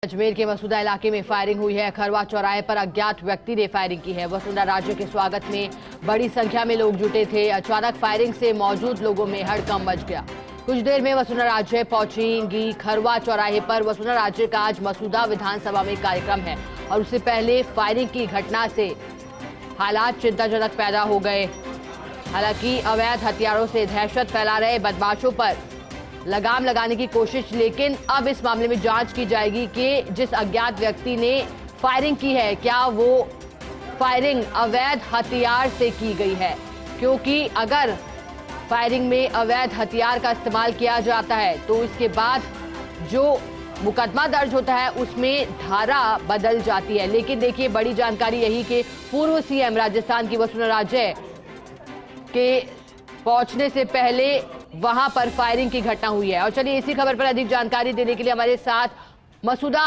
अजमेर के मसूदा इलाके में फायरिंग हुई है। खरवा चौराहे पर अज्ञात व्यक्ति ने फायरिंग की है। वसुंधरा राजे के स्वागत में बड़ी संख्या में लोग जुटे थे। अचानक फायरिंग से मौजूद लोगों में हड़कंप मच गया। कुछ देर में वसुंधरा राजे पहुंचेंगी खरवा चौराहे पर। वसुंधरा राजे का आज मसूदा विधानसभा में कार्यक्रम है और उससे पहले फायरिंग की घटना से हालात चिंताजनक पैदा हो गए। हालांकि अवैध हथियारों से दहशत फैला रहे बदमाशों पर लगाम लगाने की कोशिश, लेकिन अब इस मामले में जांच की जाएगी कि जिस अज्ञात व्यक्ति ने फायरिंग की है क्या वो फायरिंग अवैध हथियार से की गई है, क्योंकि अगर फायरिंग में अवैध हथियार का इस्तेमाल किया जाता है तो इसके बाद जो मुकदमा दर्ज होता है उसमें धारा बदल जाती है। लेकिन देखिए, बड़ी जानकारी यही कि पूर्व सीएम राजस्थान की वसुंधरा राजे के पहुंचने से पहले वहां पर फायरिंग की घटना हुई है। और चलिए, इसी खबर पर अधिक जानकारी देने के लिए हमारे साथ मसूदा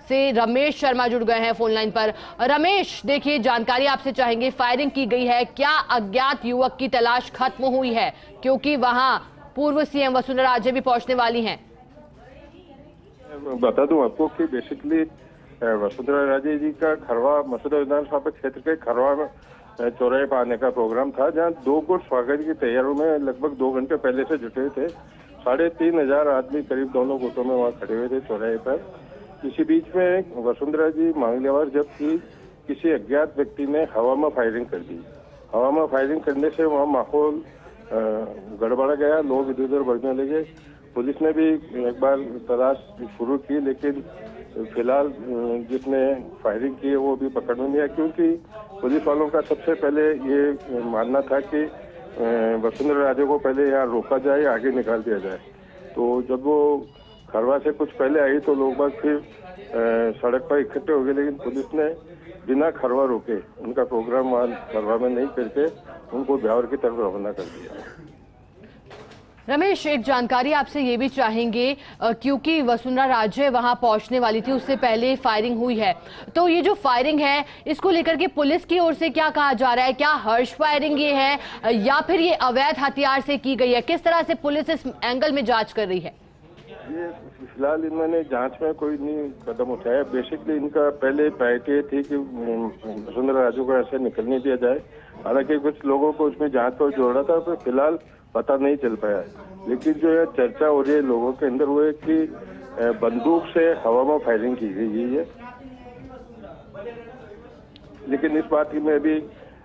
से रमेश शर्मा जुड़ गए हैं फोन लाइन पर। रमेश, देखिए, जानकारी आपसे चाहेंगे, फायरिंग की गई है, क्या अज्ञात युवक की तलाश खत्म हुई है, क्योंकि वहां पूर्व सीएम वसुंधरा राजे भी पहुंचने वाली हैं? बता दूं आपको कि बेसिकली वसुंधरा राजे जी का खरवा मसूदा विधानसभा क्षेत्र के खरवा चौराहे पर आने का प्रोग्राम था, जहां 2 गुट स्वागत की तैयारियों में लगभग 2 घंटे पहले से जुटे थे। 3,500 आदमी करीब दोनों गुटों में वहां खड़े हुए थे चौराहे पर। इसी बीच में वसुंधरा जी मांगलेवार जब थी, किसी अज्ञात व्यक्ति ने हवा में फायरिंग कर दी। हवा में फायरिंग करने से वहाँ माहौल गड़बड़ा गया, लोग इधर उधर बढ़ने लगे। पुलिस ने भी एक बार तलाश शुरू की, लेकिन फिलहाल जिसने फायरिंग की है वो भी पकड़ में नहीं आया, क्योंकि पुलिस वालों का सबसे पहले ये मानना था कि वसुंधरा राजे को पहले यहाँ रोका जाए, आगे निकाल दिया जाए। तो जब वो खरवा से कुछ पहले आई तो लोग बाग फिर सड़क पर इकट्ठे हो गए, लेकिन पुलिस ने बिना खरवा रोके उनका प्रोग्राम वहाँ खरवा में नहीं करके उनको ब्यावर की तरफ रवाना कर दिया। रमेश, एक जानकारी आपसे ये भी चाहेंगे, क्योंकि वसुंधरा राजे वहां पहुंचने वाली थी, उससे पहले फायरिंग हुई है, तो ये जो फायरिंग है इसको लेकर के पुलिस की ओर से क्या कहा जा रहा है? क्या हर्ष फायरिंग ये है या फिर ये अवैध हथियार से की गई है? किस तरह से पुलिस इस एंगल में जांच कर रही है? ये फिलहाल इन्होंने जांच में कोई नहीं कदम उठाया। बेसिकली इनका पहले प्रायोरिटी थी कि वसुंधरा राजे को ऐसे निकलने दिया जाए। हालांकि कुछ लोगों को उसमें जांच को जोड़ा था, पर फिलहाल पता नहीं चल पाया। लेकिन जो है चर्चा हो रही है लोगों के अंदर वो है कि बंदूक से हवा में फायरिंग की गई है, लेकिन इस बात की में अभी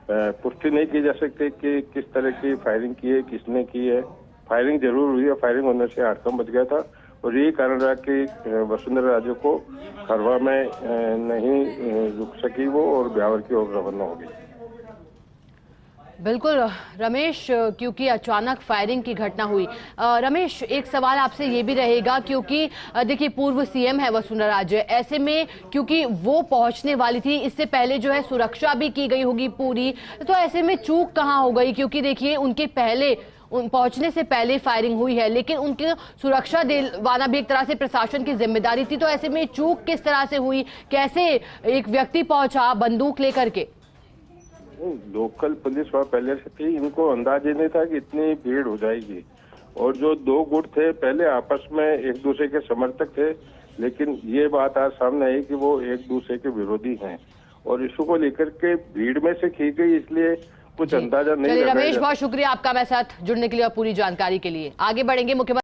पुष्टि नहीं की जा सकती कि किस तरह की फायरिंग की है, किसने की है। फायरिंग जरूर हुई है, फायरिंग होने से हड़कंप मच गया था और यही कारण रहा कि वसुंधरा राजे को खरवा में नहीं रुक सकी वो और ब्यावर की ओर रवाना हो गई। बिल्कुल रमेश, क्योंकि अचानक फायरिंग की घटना हुई। रमेश, एक सवाल आपसे ये भी रहेगा, क्योंकि देखिए, पूर्व सीएम है वसुंधरा राजे, ऐसे में क्योंकि वो पहुंचने वाली थी, इससे पहले जो है सुरक्षा भी की गई होगी पूरी, तो ऐसे में चूक कहाँ हो गई? क्योंकि देखिए, उनके पहले पहुंचने से पहले फायरिंग हुई है, लेकिन उनकी सुरक्षा दिलवाना भी एक तरह से प्रशासन की जिम्मेदारी थी, तो ऐसे में चूक किस तरह से हुई? कैसे एक व्यक्ति पहुंचा बंदूक लेकर के? लोकल पुलिस वहाँ पहले से थी, इनको अंदाज ही नहीं था कि इतनी भीड़ हो जाएगी। और जो 2 गुट थे पहले आपस में एक दूसरे के समर्थक थे, लेकिन ये बात आज सामने आई कि वो एक दूसरे के विरोधी हैं और इशू को लेकर के भीड़ में से की गई, इसलिए कुछ अंदाजा नहीं। रमेश, बहुत शुक्रिया आपका मेरे साथ जुड़ने के लिए और पूरी जानकारी के लिए। आगे बढ़ेंगे। मुख्यमंत्री